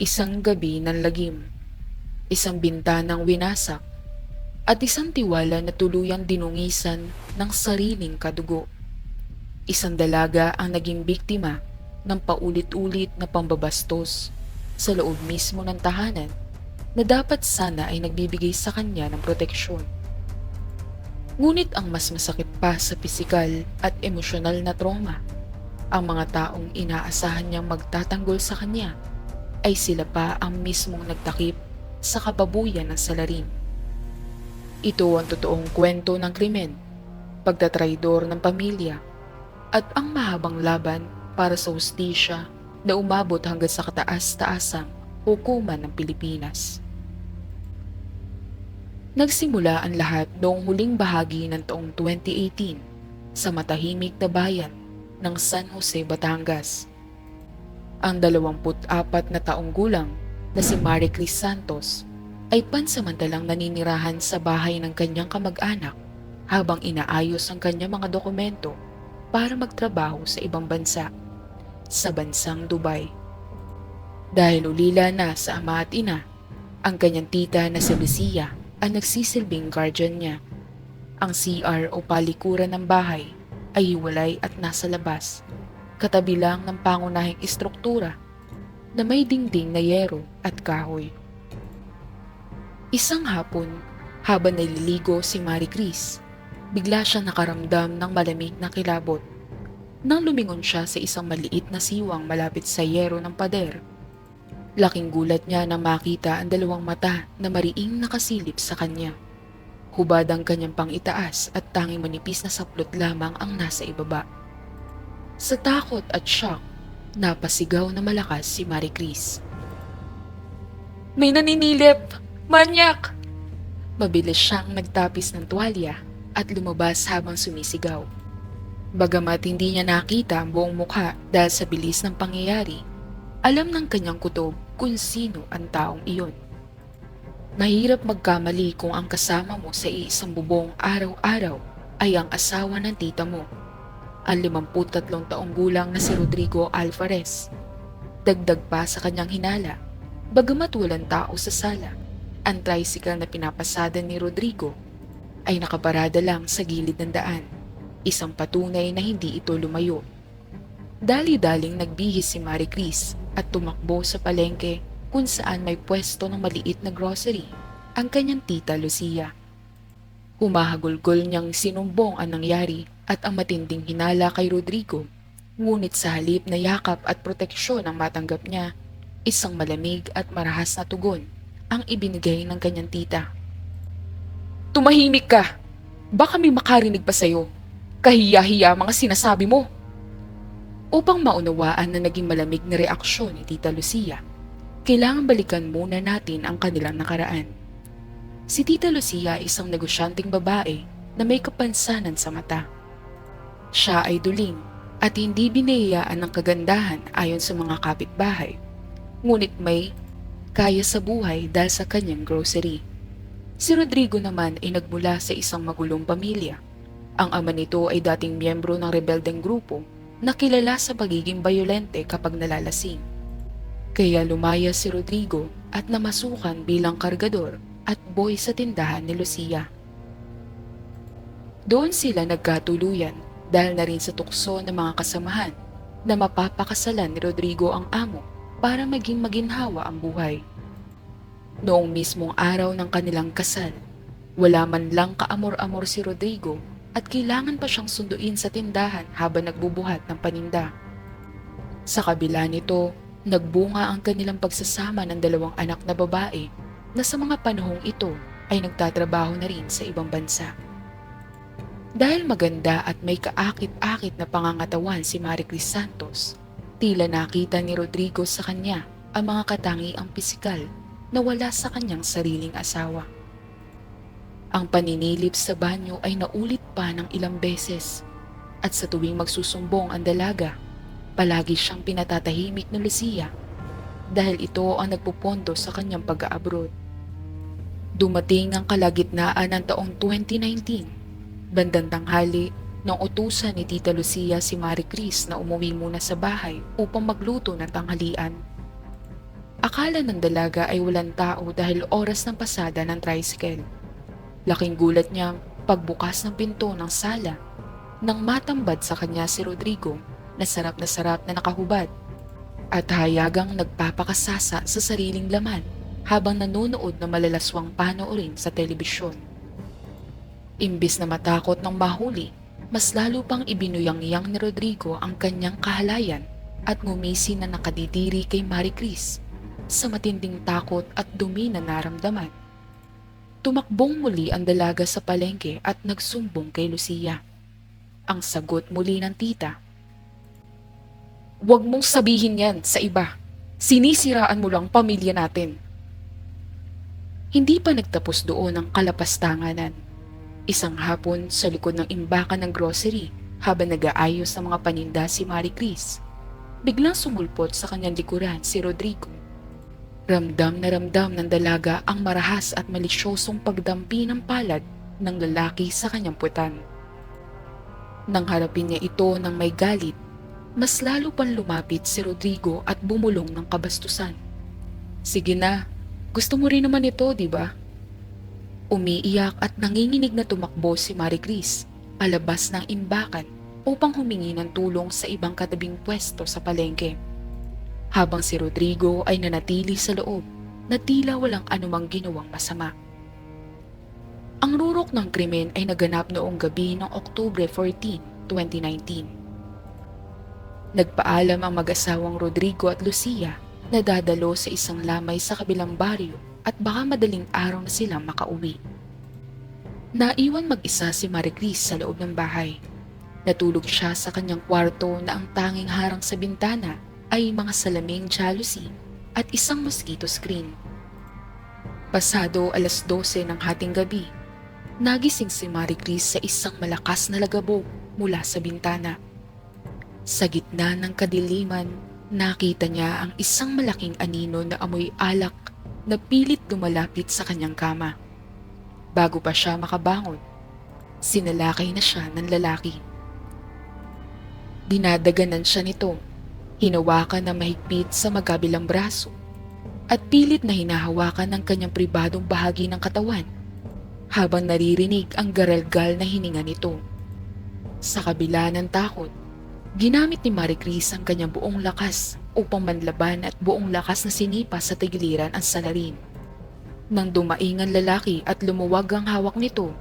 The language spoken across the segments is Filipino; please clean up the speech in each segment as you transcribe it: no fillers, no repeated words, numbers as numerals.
Isang gabi ng lagim, isang bintanang winasak, at isang tiwala na tuluyang dinungisan ng sariling kadugo. Isang dalaga ang naging biktima ng paulit-ulit na pambabastos sa loob mismo ng tahanan na dapat sana ay nagbibigay sa kanya ng proteksyon. Ngunit ang mas masakit pa sa pisikal at emosyonal na trauma, ang mga taong inaasahan niyang magtatanggol sa kanya ay sila pa ang mismong nagtakip sa kababuyan ng salarin. Ito ang totoong kwento ng krimen, pagtatraidor ng pamilya, at ang mahabang laban para sa hustisya na umabot hanggang sa kataas-taasang hukuman ng Pilipinas. Nagsimula ang lahat noong huling bahagi ng taong 2018 sa matahimik na bayan ng San Jose, Batangas. Ang 24 na taong gulang na si Marie Cris Santos ay pansamantalang naninirahan sa bahay ng kanyang kamag-anak habang inaayos ang kanyang mga dokumento para magtrabaho sa ibang bansa, sa bansang Dubai. Dahil ulila na sa ama at ina, ang kanyang tita na si Lucia ang nagsisilbing guardian niya. Ang CR o palikuran ng bahay ay hiwalay at nasa labas, katabi lang ng pangunahing istruktura na may dingding na yero at kahoy. Isang hapon, habang naliligo si Marie Cris, bigla siya nakaramdam ng malamig na kilabot. Nang lumingon siya sa isang maliit na siwang malapit sa yero ng pader, laking gulat niya nang makita ang dalawang mata na mariing nakasilip sa kanya. Hubad ang kanyang pang-itaas at tanging manipis na saplot lamang ang nasa ibaba. Sa takot at shock, napasigaw na malakas si Marie Cris. "May naninilip! Manyak!" Mabilis siyang nagtapis ng tuwalya at lumabas habang sumisigaw. Bagamat hindi niya nakita ang buong mukha dahil sa bilis ng pangyayari, alam ng kanyang kutob kung sino ang taong iyon. Mahirap magkamali kung ang kasama mo sa iisang bubong araw-araw ay ang asawa ng tita mo, ang 53 taong gulang na si Rodrigo Alvarez. Dagdag pa sa kanyang hinala, bagamat walang tao sa sala, ang tricycle na pinapasada ni Rodrigo ay nakaparada lang sa gilid ng daan, isang patunay na hindi ito lumayo. Dali-daling nagbihis si Marie Cris at tumakbo sa palengke kung saan may pwesto ng maliit na grocery ang kanyang tita Lucia. Humahagulgol niyang sinumbong ang nangyari at ang matinding hinala kay Rodrigo, ngunit sa halip na yakap at proteksyon ang matanggap niya, isang malamig at marahas na tugon ang ibinigay ng kanyang tita. "Tumahimik ka! Baka may makarinig pa sa'yo. Kahiya-hiya mga sinasabi mo." Upang maunawaan na naging malamig na reaksyon ni Tita Lucia, kailangan balikan muna natin ang kanilang nakaraan. Si Tita Lucia ay isang negosyanteng babae na may kapansanan sa mata. Siya ay duling at hindi binihiyaan ng kagandahan ayon sa mga kapitbahay, ngunit may kaya sa buhay dahil sa kanyang grocery. Si Rodrigo naman ay nagmula sa isang magulong pamilya. Ang ama nito ay dating miyembro ng rebeldeng grupo na kilala sa pagiging bayolente kapag nalalasing. Kaya lumaya si Rodrigo at namasukan bilang kargador at boy sa tindahan ni Lucia. Doon sila nagkatuluyan dahil na rin sa tukso ng mga kasamahan na mapapakasalan ni Rodrigo ang amo para maging maginhawa ang buhay. Noong mismong araw ng kanilang kasal, wala man lang kaamor-amor si Rodrigo at kailangan pa siyang sunduin sa tindahan habang nagbubuhat ng paninda. Sa kabila nito, nagbunga ang kanilang pagsasama ng dalawang anak na babae na sa mga panahong ito ay nagtatrabaho na rin sa ibang bansa. Dahil maganda at may kaakit-akit na pangangatawan si Marie Cris Santos, tila nakita ni Rodrigo sa kanya ang mga katangiang pisikal na wala sa kanyang sariling asawa. Ang paninilip sa banyo ay naulit pa ng ilang beses at sa tuwing magsusumbong ang dalaga, palagi siyang pinatatahimik ni Lucia dahil ito ang nagpupondo sa kanyang pag-aabroad. Dumating ang kalagitnaan ng taong 2019, bandang tanghali nang utusan ni Tita Lucia si Marie Cris na umuwi muna sa bahay upang magluto ng tanghalian. Akala ng dalaga ay walang tao dahil oras ng pasada ng tricycle. Laking gulat niyang pagbukas ng pinto ng sala nang matambad sa kanya si Rodrigo na sarap na nakahubad at hayagang nagpapakasasa sa sariling laman habang nanonood ng malalaswang panoorin sa telebisyon. Imbis na matakot ng mahuli, mas lalo pang ibinuyang-yang ni Rodrigo ang kanyang kahalayan at ngumisi na nakadidiri kay Marie Chris sa matinding takot at dumi na naramdaman. Tumakbong muli ang dalaga sa palengke at nagsumbong kay Lucia. Ang sagot muli ng tita, "Huwag mong sabihin yan sa iba. Sinisiraan mo lang pamilya natin." Hindi pa nagtapos doon ang kalapastanganan. Isang hapon sa likod ng imbakan ng grocery habang nag-aayos ng mga paninda si Marie Chris, biglang sumulpot sa kanyang likuran si Rodrigo. Ramdam na ramdam ng dalaga ang marahas at malisyosong pagdampi ng palad ng lalaki sa kanyang putan. Nang harapin niya ito ng may galit, mas lalo pang lumapit si Rodrigo at bumulong ng kabastusan. "Sige na, gusto mo rin naman ito, di ba?" Umiiyak at nanginginig na tumakbo si Marie Chris palabas ng imbakan upang humingi ng tulong sa ibang katabing pwesto sa palengke. Habang si Rodrigo ay nanatili sa loob na tila walang anumang ginawang masama. Ang rurok ng krimen ay naganap noong gabi ng Oktubre 14, 2019. Nagpaalam ang mag-asawang Rodrigo at Lucia na dadalo sa isang lamay sa kabilang baryo at baka madaling araw na silang makauwi. Naiwan mag-isa si Marie Chris sa loob ng bahay. Natulog siya sa kanyang kwarto na ang tanging harang sa bintana ay mga salaming jalousie at isang mosquito screen. Pasado 12:00 ng hating gabi, nagising si Marie Chris sa isang malakas na lagabog mula sa bintana. Sa gitna ng kadiliman, nakita niya ang isang malaking anino na amoy alak na pilit lumalapit sa kanyang kama. Bago pa siya makabangon, sinalakay na siya ng lalaki. Dinadaganan siya nito, hinawakan na mahigpit sa magkabilang braso at pilit na hinahawakan ng kanyang pribadong bahagi ng katawan habang naririnig ang garalgal na hininga nito. Sa kabila ng takot, ginamit ni Marie Chris ang kanyang buong lakas upang manlaban at buong lakas na sinipa sa tagiliran ang salarin. Nang dumaing ang lalaki at lumuwag ang hawak nito,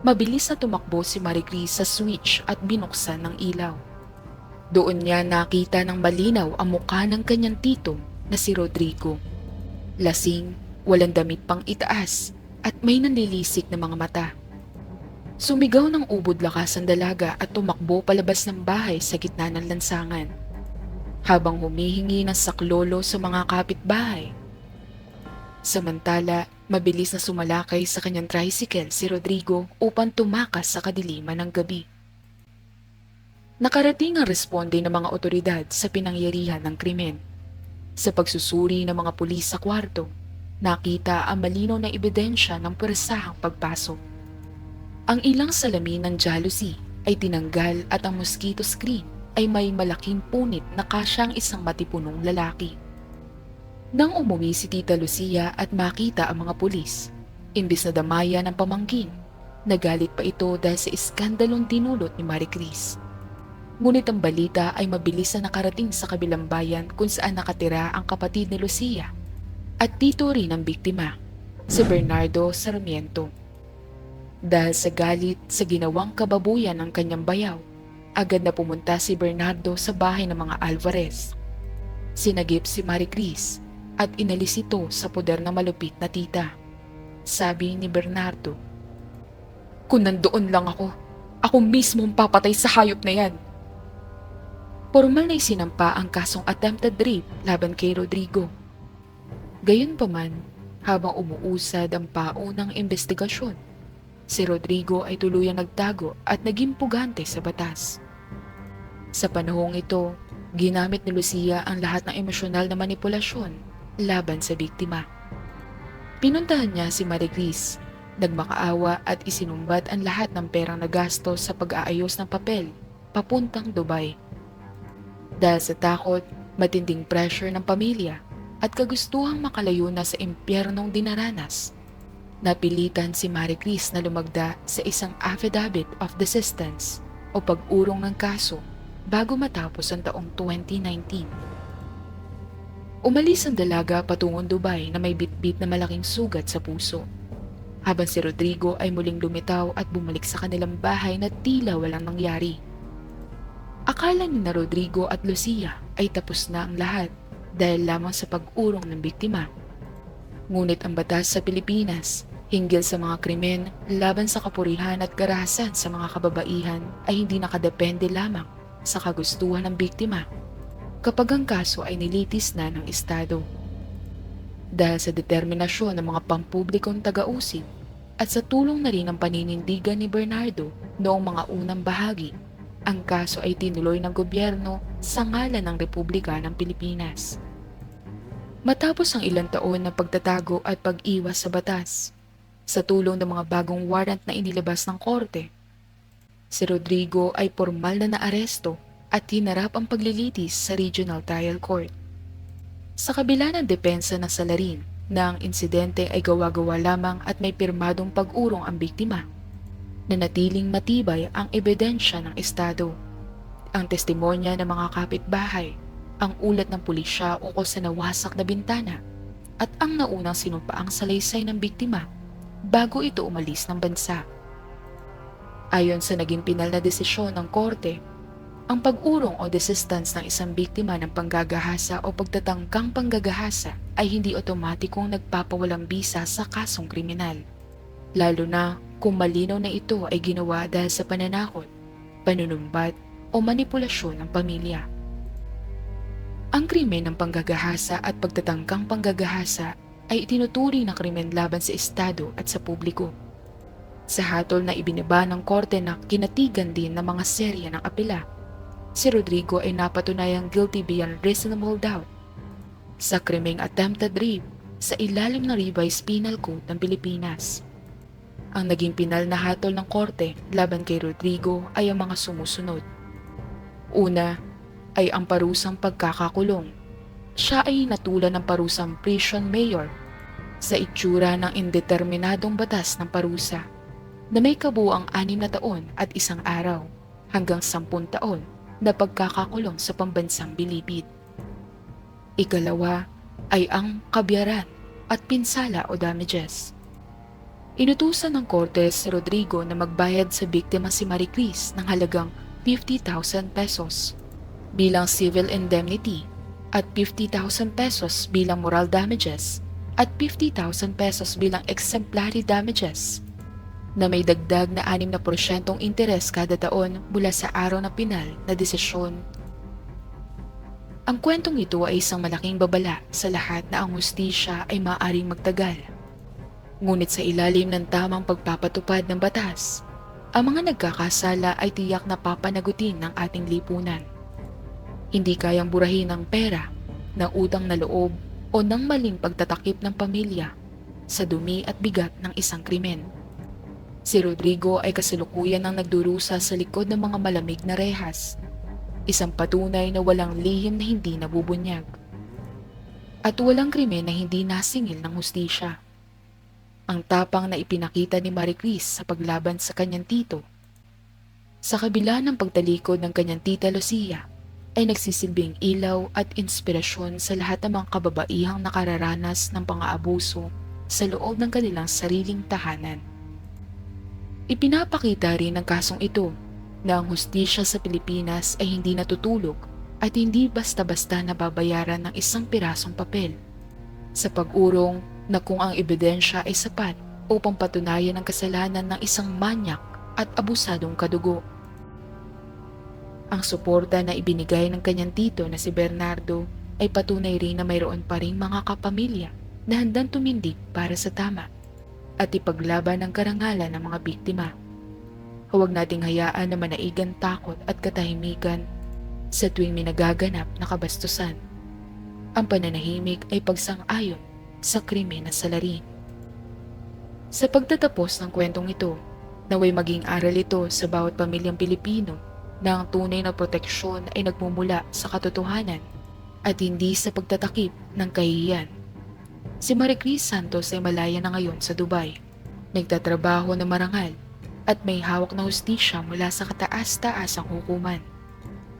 mabilis na tumakbo si Marie Chris sa switch at binuksan ng ilaw. Doon niya nakita ng malinaw ang mukha ng kanyang tito na si Rodrigo. Lasing, walang damit pang itaas at may nanlilisik na mga mata. Sumigaw ng ubod lakas ang dalaga at tumakbo palabas ng bahay sa gitna ng lansangan, habang humihingi ng saklolo sa mga kapitbahay. Samantala, mabilis na sumalakay sa kanyang tricycle si Rodrigo upang tumakas sa kadiliman ng gabi. Nakarating ang responde ng mga otoridad sa pinangyarihan ng krimen. Sa pagsusuri ng mga pulis sa kwarto, nakita ang malinaw na ebidensya ng puwersahang pagpasok. Ang ilang salamin ng jalousie ay tinanggal at ang mosquito screen ay may malaking punit na kasyang isang matipunong lalaki. Nang umuwi si Tita Lucia at makita ang mga pulis, imbis na damaya ng pamangkin, nagalit pa ito dahil sa iskandalong dinulot ni Marie Chris. Ngunit ang balita ay mabilis na nakarating sa kabilang bayan kung saan nakatira ang kapatid ni Lucia at tito rin ng biktima, si Bernardo Sarmiento. Dahil sa galit sa ginawang kababuyan ng kanyang bayaw, agad na pumunta si Bernardo sa bahay ng mga Alvarez. Sinagip si Marie Chris at inalis ito sa poder ng malupit na tita. Sabi ni Bernardo, "Kung nandoon lang ako mismo ang papatay sa hayop na yan." Formal na isinampa ang kasong attempted rape laban kay Rodrigo. Gayunpaman, habang umuusad ang paunang investigasyon, si Rodrigo ay tuluyang nagtago at naging pugante sa batas. Sa panahong ito, ginamit ni Lucia ang lahat ng emosyonal na manipulasyon laban sa biktima. Pinuntahan niya si Marie Chris, nagmakaawa at isinumbat ang lahat ng perang nagastos sa pag-aayos ng papel papuntang Dubai. Dahil sa takot, matinding pressure ng pamilya at kagustuhang makalayo na sa impyernong dinaranas. Napilitan si Marie Chris na lumagda sa isang affidavit of desistance o pag-urong ng kaso bago matapos ang taong 2019. Umalis ang dalaga patungong Dubai na may bitbit na malaking sugat sa puso, habang si Rodrigo ay muling lumitaw at bumalik sa kanilang bahay na tila walang nangyari. Akala ni na Rodrigo at Lucia ay tapos na ang lahat dahil lamang sa pag-urong ng biktima. Ngunit ang batas sa Pilipinas hinggil sa mga krimen laban sa kapurihan at karahasan sa mga kababaihan ay hindi nakadepende lamang sa kagustuhan ng biktima kapag ang kaso ay nilitis na ng Estado. Dahil sa determinasyon ng mga pampublikong taga-usig at sa tulong na rin ng paninindigan ni Bernardo noong mga unang bahagi, ang kaso ay tinuloy ng gobyerno sa ngalan ng Republika ng Pilipinas. Matapos ang ilang taon na pagtatago at pag-iwas sa batas, sa tulong ng mga bagong warrant na inilabas ng korte, si Rodrigo ay formal na naaresto at hinarap ang paglilitis sa Regional Trial Court. Sa kabila ng depensa ng salarin na ang insidente ay gawa-gawa lamang at may pirmadong pag-urong ang biktima, nanatiling matibay ang ebidensya ng Estado, ang testimonya ng mga kapitbahay, ang ulat ng pulisya ukol sa nawasak na bintana, at ang naunang sinumpaang salaysay ng biktima bago ito umalis ng bansa. Ayon sa naging pinal na desisyon ng korte, ang pag-urong o desistance ng isang biktima ng panggagahasa o pagtatangkang panggagahasa ay hindi otomatikong nagpapawalang bisa sa kasong kriminal, lalo na kung malinaw na ito ay ginawa dahil sa pananakot, panunumbat o manipulasyon ng pamilya. Ang krimen ng panggagahasa at pagtatangkang panggagahasa ay itinuturing na krimen laban sa Estado at sa publiko. Sa hatol na ibinaba ng korte na kinatigan din ng mga serya ng apela, si Rodrigo ay napatunayang guilty beyond reasonable doubt sa krimeng attempted rape sa ilalim ng Revised Penal Code ng Pilipinas. Ang naging pinal na hatol ng korte laban kay Rodrigo ay ang mga sumusunod. Una ay ang parusang pagkakakulong. Siya ay natulan ng parusang prison mayor sa itsura ng indeterminadong batas ng parusa na may kabuuang 6 na taon at 1 araw hanggang 10 taon na pagkakakulong sa pambansang bilibid. Ikalawa ay ang kabyaran at pinsala o damages. Inutusan ng korte si Rodrigo na magbayad sa biktima si Marie Chris ng halagang 50,000 pesos bilang civil indemnity at 50,000 pesos bilang moral damages at 50,000 pesos bilang exemplary damages na may dagdag na 6% interes kada taon mula sa araw na pinal na desisyon. Ang kwentong ito ay isang malaking babala sa lahat na ang hustisya ay maaaring magtagal. Ngunit sa ilalim ng tamang pagpapatupad ng batas, ang mga nagkakasala ay tiyak na papanagutin ng ating lipunan. Hindi kayang burahin ng pera, ng utang na loob o ng maling pagtatakip ng pamilya sa dumi at bigat ng isang krimen. Si Rodrigo ay kasalukuyan ang nagdurusa sa likod ng mga malamig na rehas, isang patunay na walang lihim na hindi nabubunyag, at walang krimen na hindi nasingil ng hustisya. Ang tapang na ipinakita ni Marie Chris sa paglaban sa kanyang tito, sa kabila ng pagtalikod ng kanyang tita Lucia, ay nagsisilbing ilaw at inspirasyon sa lahat ng mga kababaihang nakararanas ng pang-aabuso sa loob ng kanilang sariling tahanan. Ipinapakita rin ng kasong ito na ang hustisya sa Pilipinas ay hindi natutulog at hindi basta-basta nababayaran ng isang pirasong papel sa pag-urong na kung ang ebidensya ay sapat upang patunayan ang kasalanan ng isang manyak at abusadong kadugo. Ang suporta na ibinigay ng kanyang tito na si Bernardo ay patunay rin na mayroon pa ring mga kapamilya na handang tumindig para sa tama at ipaglaban ang karangalan ng mga biktima. Huwag nating hayaan na manaigan takot at katahimikan sa tuwing may nagaganap na kabastusan. Ang pananahimik ay pagsang-ayon sa krimen na salarin. Sa pagtatapos ng kwentong ito, naway maging aral ito sa bawat pamilyang Pilipino na ang tunay na proteksyon ay nagmumula sa katotohanan at hindi sa pagtatakip ng kahihiyan. Si Marie Chris Santos ay malaya na ngayon sa Dubai. Nagtatrabaho na marangal at may hawak na hustisya mula sa kataas-taasang hukuman.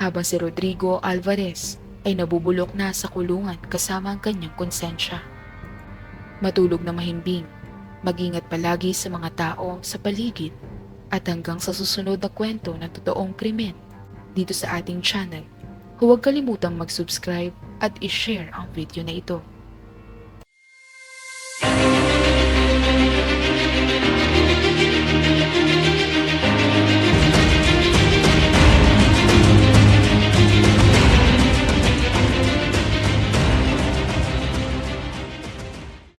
Habang si Rodrigo Alvarez ay nabubulok na sa kulungan kasama ang kanyang konsensya. Matulog na mahimbing, mag-ingat palagi sa mga tao sa paligid at hanggang sa susunod na kwento ng totoong krimen dito sa ating channel. Huwag kalimutang mag-subscribe at i-share ang video na ito.